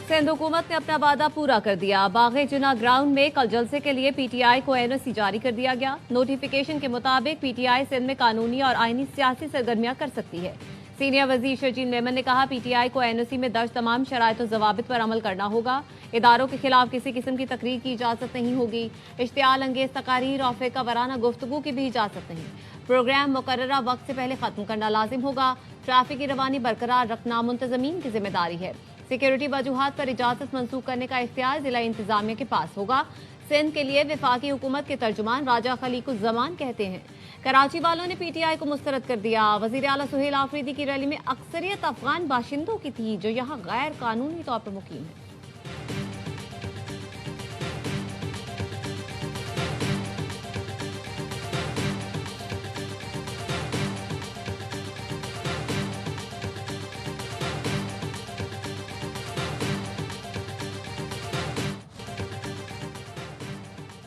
सिंध हुकूमत ने अपना वादा पूरा कर दिया। बाग़े जिना ग्राउंड में कल जलसे के लिए पीटीआई को एनओसी जारी कर दिया गया। नोटिफिकेशन के मुताबिक पीटीआई सिंध में कानूनी और आईनी सियासी सरगर्मियां कर सकती है। सीनियर वजीर शर्जील मेमन ने कहा, पीटीआई को एनओसी में दर्ज तमाम शराइत और जवाबित पर अमल करना होगा। इदारों के खिलाफ किसी किस्म की तकरीर की इजाजत नहीं होगी। इश्तियाल अंगेज तकारीर और फ़िक़्ह वराना गुफ्तगू की भी इजाजत नहीं। प्रोग्राम मुकर्ररा वक्त से पहले खत्म करना लाजिम होगा। ट्रैफिक की रवानी बरकरार रखना मुंतजमीन की जिम्मेदारी है। सिक्योरिटी वजूहात पर इजाजत मंसूख करने का इख्तियार जिला इंतजामिया के पास होगा। सिंध के लिए वफाकी हुकूमत के तर्जुमान राजा खलीकुज़्ज़मान कहते हैं, कराची वालों ने पीटीआई को मुस्तरद कर दिया। वज़ीर आला सुहेल आफरीदी की रैली में अक्सरियत अफगान बाशिंदों की थी जो यहाँ गैर कानूनी तौर पर मुकीम है।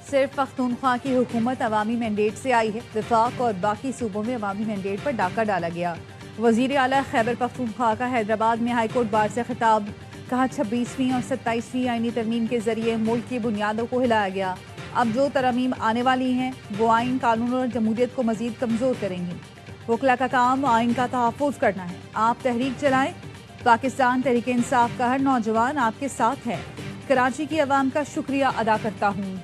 सिर्फ पख्तूनख्वा की हुकूमत अवामी मैंडेट से आई है। वफाक और बाकी सूबों में अवामी मैंडेट पर डाका डाला गया। वज़ीर आला खैबर पख्तूनख्वा का हैदराबाद में हाईकोर्ट बार से खिताब, कहा 26वीं और 27वीं आईनी तरमीम के जरिए मुल्क की बुनियादों को हिलाया गया। अब जो तरमीम आने वाली हैं वो आइन, कानून और जमहूरियत को मजीद कमज़ोर करेंगी। वकला का काम आइन का तहफ़्फ़ुज़ करना है। आप तहरीक चलाएं। पाकिस्तान तहरीक इंसाफ का हर नौजवान आपके साथ है। कराची की अवाम का शुक्रिया अदा करता हूँ।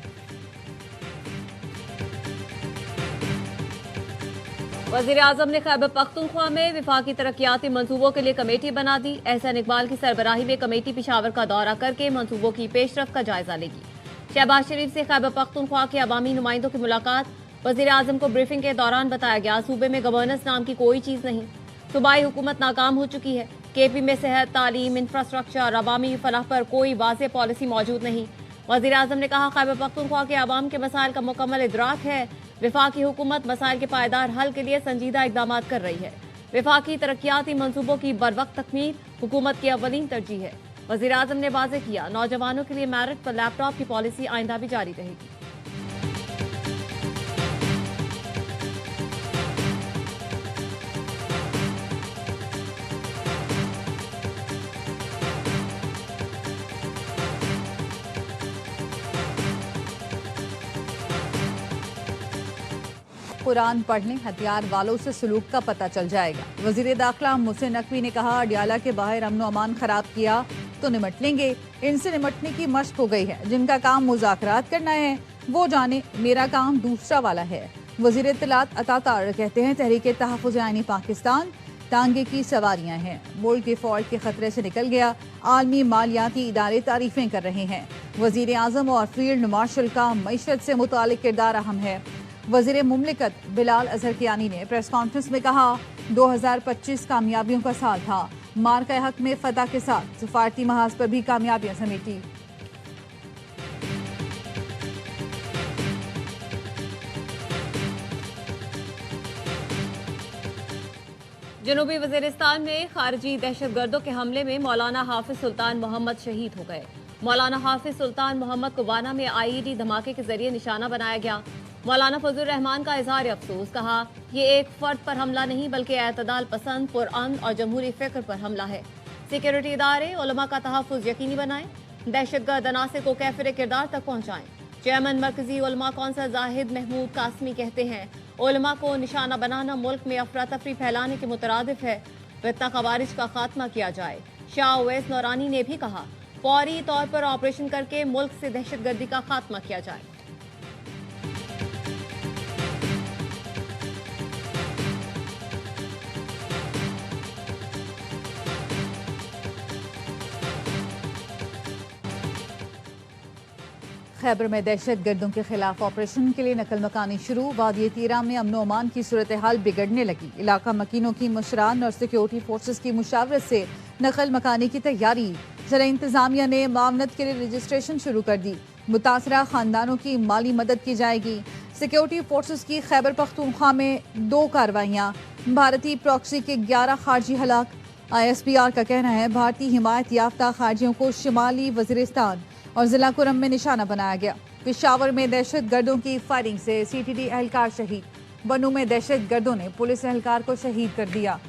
वज़ीर आज़म ने खैबर पख्तूनख्वा में वफाकी तरक्याती मंसूबों के लिए कमेटी बना दी। एहसन इकबाल की सरबराही में कमेटी पेशावर का दौरा करके मंसूबों की पेशरफ का जायजा लेगी। शहबाज शरीफ से खैबर पख्तूनख्वा के अवामी नुमाइंदों की मुलाकात। वज़ीर आज़म को ब्रीफिंग के दौरान बताया गया, सूबे में गवर्नेंस नाम की कोई चीज़ नहीं। सूबाई हुकूमत नाकाम हो चुकी है। केपी में सेहत, तालीम, इंफ्रास्ट्रक्चर, अवामी फलाह पर कोई वाज़ेह पॉलिसी मौजूद नहीं। वज़ीर आज़म ने कहा, खैबर पख्तूनख्वा के अवाम के मसाइल का मुकम्मल इदराक है। वफाकी हुकूमत मसाइल के पायदार हल के लिए संजीदा इकदाम कर रही है। वफाकी तरक्याती मंसूबों की बरवक्त तकमील हुकूमत की अवलीन तरजीह है। वज़ीर आज़म ने वाज़ेह किया, नौजवानों के लिए मेरिट पर लैपटॉप की पॉलिसी आइंदा भी जारी रहेगी। कुरान पढ़ लें, हथियार वालों से सलूक का पता चल जाएगा। वज़ीर दाखिला मोहसिन नकवी ने कहा, अडियाला के बाहर अमन अमान खराब किया तो निमट लेंगे। इनसे निमटने की मश्क हो गई है। जिनका काम मुज़ाकरात करना है वो जाने, मेरा काम दूसरा वाला है। वज़ीर इत्तलात अता तार कहते हैं, तहरीक तहफ़्फ़ुज़ आईनी पाकिस्तान टांगे की सवारियां हैं। मुल्क डिफॉल्ट के खतरे से निकल गया। आलमी मालियाती इदारे तारीफें कर रहे हैं। वज़ीर आज़म और फील्ड मार्शल का मईशत से मुतालिक किरदार अहम है। वज़ीर मुमलिकत बिलाल अज़हर कियानी ने प्रेस कॉन्फ्रेंस में कहा, 2025 कामयाबियों का साल था। मार्का हक में फतह के साथ सफारती महाज पर भी कामयाबियां समेटी। जनूबी वज़ीरिस्तान में खारजी दहशतगर्दों के हमले में मौलाना हाफिज सुल्तान मोहम्मद शहीद हो गए। मौलाना हाफिज सुल्तान मोहम्मद को वाना में आईईडी धमाके के जरिए निशाना बनाया गया। मौलाना फजलुर रहमान का इजहार अफसोस, कहा, ये एक फर्द पर हमला नहीं बल्कि एतदाल पसंद, पुरअमन और जमहूरी फिक्र पर हमला है। सिक्योरिटी इदारे उलमा का तहफ़्फ़ुज़ यकीनी बनाएं। दहशतगर्द अनासिर को कैफिर किरदार तक पहुँचाएं। चेयरमैन मरकजी उलमा कौंसिल जाहिद महमूद कासमी कहते हैं, उलमा को निशाना बनाना मुल्क में अफरा तफरी फैलाने के मुतरादिफ है। फितना खवारिज का खात्मा किया जाए। शाह उवैस नौरानी ने भी कहा, फौरी तौर पर ऑपरेशन करके मुल्क से दहशतगर्दी का खात्मा किया जाए। खैबर में दहशत गर्दों के खिलाफ ऑपरेशन के लिए नकल मकानी शुरू। वादी तीरा में अमन अमान की सूरत हाल बिगड़ने लगी। इलाका मकीनों की मुशरान और सिक्योरिटी फोर्सेस की मुशावरत से नकल मकानी की तैयारी। जिला इंतजामिया ने मामनत के लिए रजिस्ट्रेशन शुरू कर दी। मुतासरा खानदानों की माली मदद की जाएगी। सिक्योरिटी फोर्सेस की खैबर पख्तूनख्वा में 2 कार्रवाइयाँ। भारतीय प्रॉक्सी के 11 खारजी हलाक। ISPR का कहना है, भारतीय हिमायत याफ्ता खारजियों को शिमाली वज़ीरिस्तान और जिला कुरम में निशाना बनाया गया। पेशावर में दहशत गर्दों की फायरिंग से CTD एहलकार शहीद। बनू में दहशत गर्दों ने पुलिस एहलकार को शहीद कर दिया।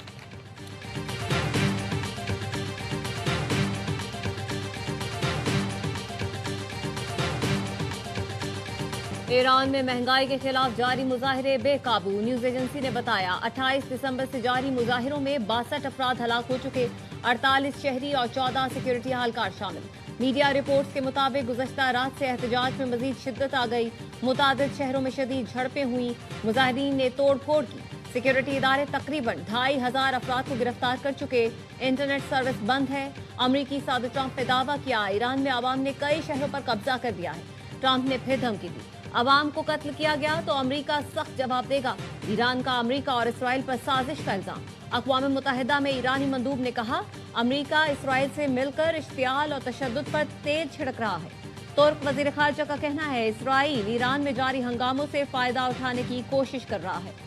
ईरान में महंगाई के खिलाफ जारी मुजाहिरे बेकाबू। न्यूज एजेंसी ने बताया 28 दिसंबर से जारी मुजाहिरों में 62 अफराद हलाक हो चुके, 48 शहरी और 14 सिक्योरिटी एहलकार शामिल। मीडिया रिपोर्ट्स के मुताबिक गुज़श्ता रात से एहतजाज में मजीद शिद्दत आ गई। मुतादिद शहरों में शदीद झड़पें हुई, मुजाहिरीन ने तोड़ फोड़ की। सिक्योरिटी इदारे तकरीबन 2500 अफराद को गिरफ्तार कर चुके। इंटरनेट सर्विस बंद है। अमरीकी सदर ट्रंप ने दावा किया ईरान में अवाम ने कई शहरों पर कब्जा कर दिया है। ट्रंप ने फिर धमकी दी, अवाम को कत्ल किया गया तो अमरीका सख्त जवाब देगा। ईरान का अमरीका और इसराइल पर साजिश का इल्जाम। अक़वाम मुत्तहिदा में ईरानी मंदूब ने कहा अमरीका इसराइल से मिलकर इश्तियाल और तशद्दुद पर तेल छिड़क रहा है। तुर्क वज़ीर ख़ारजा का कहना है इसराइल ईरान में जारी हंगामों से फ़ायदा उठाने की कोशिश कर रहा है।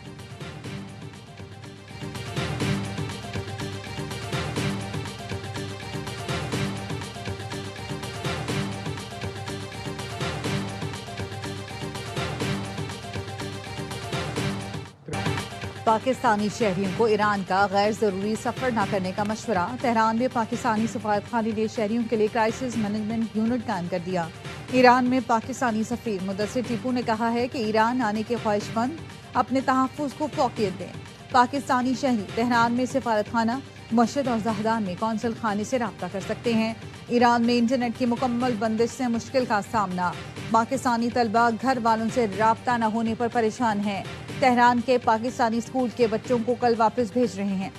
पाकिस्तानी शहरियों को ईरान का गैर ज़रूरी सफ़र न करने का मशवरा। तेहरान में पाकिस्तानी सफारतखाने ने शहरियों के लिए क्राइसिस मैनेजमेंट यूनिट कायम कर दिया। ईरान में पाकिस्तानी सफ़ीर मुदस्सिर टीपू ने कहा है कि ईरान आने के ख्वाहिशमंद अपने तहफ़्फ़ुज़ को फ़ौक़ियत दें। पाकिस्तानी शहरी तेहरान में सफारतखाना, मस्जिद और ज़हदान में कौंसल खाने से रब्ता कर सकते हैं। ईरान में इंटरनेट की मुकम्मल बंदिश से मुश्किल का सामना। पाकिस्तानी तलबा घर वालों से रब्ता न होने पर परेशान हैं। तेहरान के पाकिस्तानी स्कूल के बच्चों को कल वापस भेज रहे हैं।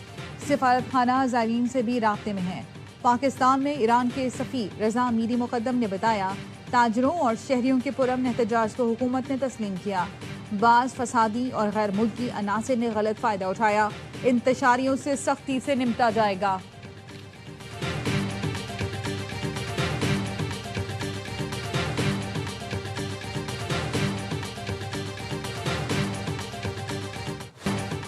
सफारतखाना ज़ायरीन से भी राब्ते में है। पाकिस्तान में ईरान के सफ़ीर रज़ा मीरी मुक़द्दम ने बताया ताजरों और शहरियों के पुरअमन एहतजाज को हुकूमत ने तस्लीम किया। बाज़ फसादी और गैर मुल्की अनासिर ने गलत फ़ायदा उठाया। इंतशारियों से सख्ती से निपटा जाएगा।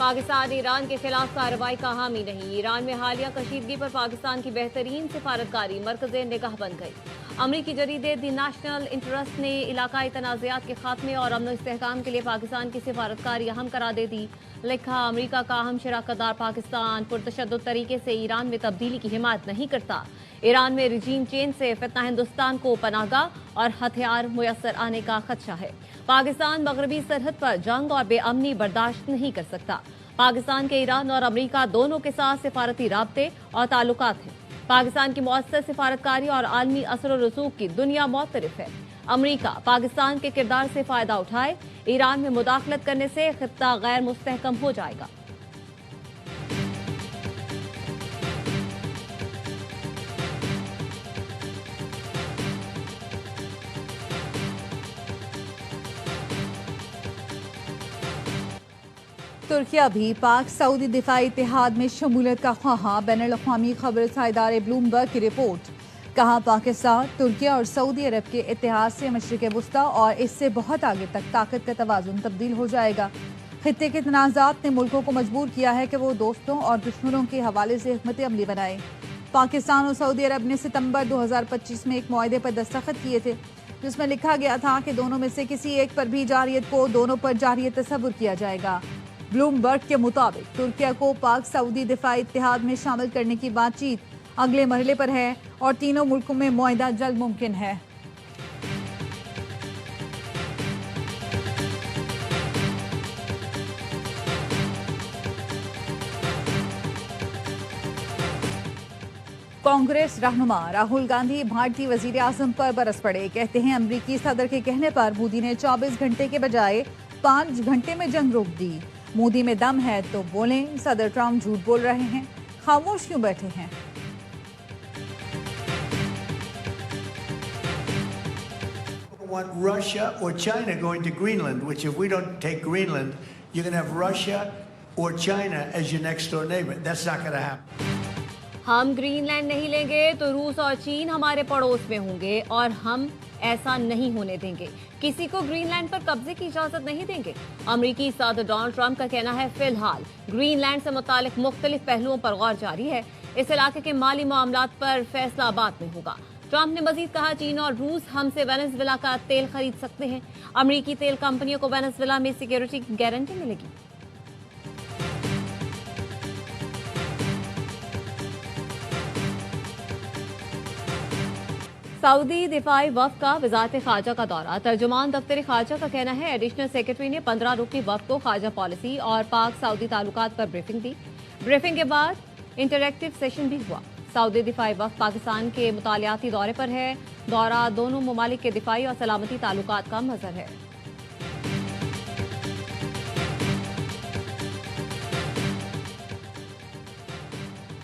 पाकिस्तान ईरान के खिलाफ कार्रवाई का हामी नहीं। ईरान में हालिया कशीदगी पर पाकिस्तान की बेहतरीन सिफारतकारी मरकज़े निगाह बन गई। अमरीकी जरीदे द नेशनल इंटरेस्ट ने इलाकाई तनाज़ात के खात्मे और अमन इस्तेहकाम के लिए पाकिस्तान की सिफारतकारी अहम करार दे दी। लिखा अमरीका का अहम शराकतदार पाकिस्तान पुरतशद्दुद तरीके से ईरान में तब्दीली की हिमायत नहीं करता। ईरान में रिजीम चेंज से फितना हिंदुस्तान को पनाहगाह और हथियार मुयस्सर आने का खदशा है। पाकिस्तान मगरबी सरहद पर जंग और बेअमनी बर्दाश्त नहीं कर सकता। पाकिस्तान के ईरान और अमरीका दोनों के साथ सिफारती राब्ते और ताल्लुकात हैं। पाकिस्तान की मौसर सिफारतकारी और आलमी असर और रसूख की दुनिया मुख्तलिफ है। अमरीका पाकिस्तान के किरदार से फ़ायदा उठाए, ईरान में मुदाखलत करने से खित्ता गैर मुस्तहकम हो जाएगा। तुर्किया भी पाक सऊदी दिफाई इत्तेहाद में शमूलियत का ख्वाहां। बैनुल-अक़वामी खबरसां इदारे ब्लूमबर्ग की रिपोर्ट। कहा पाकिस्तान, तुर्किया और सऊदी अरब के इत्तेहाद से मशरिक़ वुस्ता और इससे बहुत आगे तक ताकत का तवाज़ुन तब्दील हो जाएगा। खित्ते के तनाज़ात ने मुल्कों को मजबूर किया है कि वो दोस्तों और दुश्मनों के हवाले से हिकमत अमली बनाए। पाकिस्तान और सऊदी अरब ने सितंबर 2025 में एक मुआहदे पर दस्तखत किए थे जिसमें लिखा गया था कि दोनों में से किसी एक पर भी जारियत को दोनों पर जारियत तस्वुर किया जाएगा। ब्लूमबर्ग के मुताबिक तुर्किया को पाक सऊदी दिफाई इत्तेहाद में शामिल करने की बातचीत अगले मरहले पर है और तीनों मुल्कों में मुआहदा जल्द मुमकिन है। कांग्रेस रहनुमा राहुल गांधी भारतीय वजीर आज़म पर बरस पड़े। कहते हैं अमरीकी सदर के कहने पर मोदी ने 24 घंटे के बजाय 5 घंटे में जंग रोक दी। मोदी में दम है तो बोलें, सदर ट्रंप झूठ बोल रहे हैं, खामोश क्यों बैठे हैं। Want Russia or China going to Greenland, which if we don't take Greenland, you're going to have Russia or China as your next door neighbor. That's not going to happen. हम Greenland नहीं लेंगे तो रूस और चीन हमारे पड़ोस में होंगे और हम ऐसा नहीं होने देंगे। किसी को ग्रीनलैंड पर कब्जे की इजाजत नहीं देंगे। अमरीकी सदर डोनाल्ड ट्रंप का कहना है फिलहाल ग्रीनलैंड से मुतालिक मुख्तलिफ पहलुओं पर गौर जारी है। इस इलाके के माली मामलात पर फैसला बाद में होगा। ट्रंप ने मजीद कहा चीन और रूस हमसे वेनेजुएला का तेल खरीद सकते हैं। अमरीकी तेल कंपनियों को वेनेजुएला में सिक्योरिटी की गारंटी मिलेगी। سعودی دفاعی وفد کا وزارت خارجہ کا دورہ، ترجمان دفتر خارجہ کا کہنا ہے ایڈیشنل سیکرٹری نے 15 رکنی وفد کو خارجہ پالیسی اور پاک سعودی تعلقات پر بریفنگ دی۔ بریفنگ کے بعد انٹریکٹیو سیشن بھی ہوا۔ سعودی دفاعی وفد پاکستان کے مطالعاتی دورے پر ہے۔ دورہ دونوں ممالک کے دفاعی اور سلامتی تعلقات کا مظہر ہے۔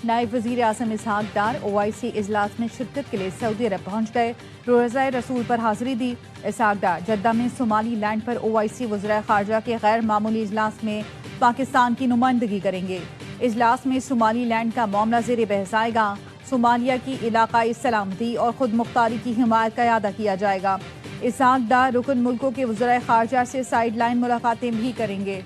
نائب وزیر اعظم اسحاق ڈار OIC اجلاس میں شرکت کے لیے سعودی عرب پہنچ گئے، روزہ رسول پر حاضری دی۔ اسحاق ڈار جدہ میں صومالی لینڈ پر OIC وزرائے خارجہ کے غیر معمولی اجلاس میں پاکستان کی نمائندگی کریں گے۔ اجلاس میں صومالی لینڈ کا معاملہ زیر بحث آئے گا۔ صومالیہ کی علاقائی سلامتی اور خود مختاری کی حمایت کا اعادہ کیا جائے گا۔ اسحاق ڈار رکن ملکوں کے وزرائے خارجہ سے سائیڈ لائن ملاقاتیں بھی کریں گے۔